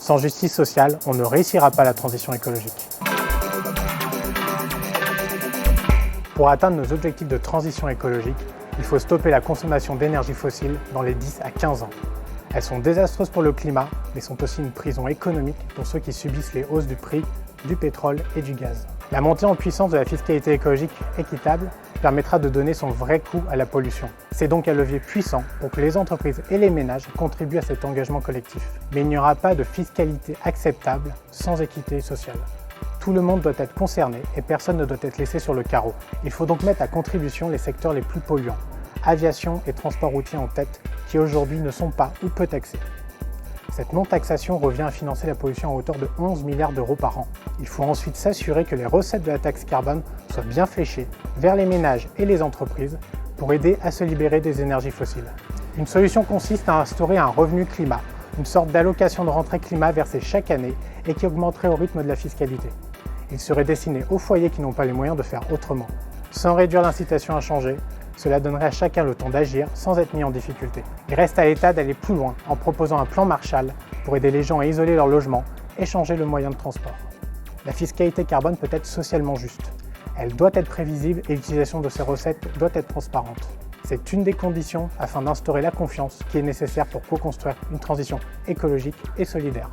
Sans justice sociale, on ne réussira pas la transition écologique. Pour atteindre nos objectifs de transition écologique, il faut stopper la consommation d'énergie fossile dans les 10 à 15 ans. Elles sont désastreuses pour le climat, mais sont aussi une prison économique pour ceux qui subissent les hausses du prix du pétrole et du gaz. La montée en puissance de la fiscalité écologique équitable permettra de donner son vrai coût à la pollution. C'est donc un levier puissant pour que les entreprises et les ménages contribuent à cet engagement collectif. Mais il n'y aura pas de fiscalité acceptable sans équité sociale. Tout le monde doit être concerné et personne ne doit être laissé sur le carreau. Il faut donc mettre à contribution les secteurs les plus polluants, aviation et transport routier en tête, qui aujourd'hui ne sont pas ou peu taxés. Cette non-taxation revient à financer la pollution à hauteur de 11 milliards d'euros par an. Il faut ensuite s'assurer que les recettes de la taxe carbone soient bien fléchées vers les ménages et les entreprises pour aider à se libérer des énergies fossiles. Une solution consiste à instaurer un revenu climat, une sorte d'allocation de rentrée climat versée chaque année et qui augmenterait au rythme de la fiscalité. Il serait destiné aux foyers qui n'ont pas les moyens de faire autrement. Sans réduire l'incitation à changer, cela donnerait à chacun le temps d'agir sans être mis en difficulté. Il reste à l'État d'aller plus loin en proposant un plan Marshall pour aider les gens à isoler leur logement et changer le moyen de transport. La fiscalité carbone peut être socialement juste. Elle doit être prévisible et l'utilisation de ces recettes doit être transparente. C'est une des conditions afin d'instaurer la confiance qui est nécessaire pour co-construire une transition écologique et solidaire.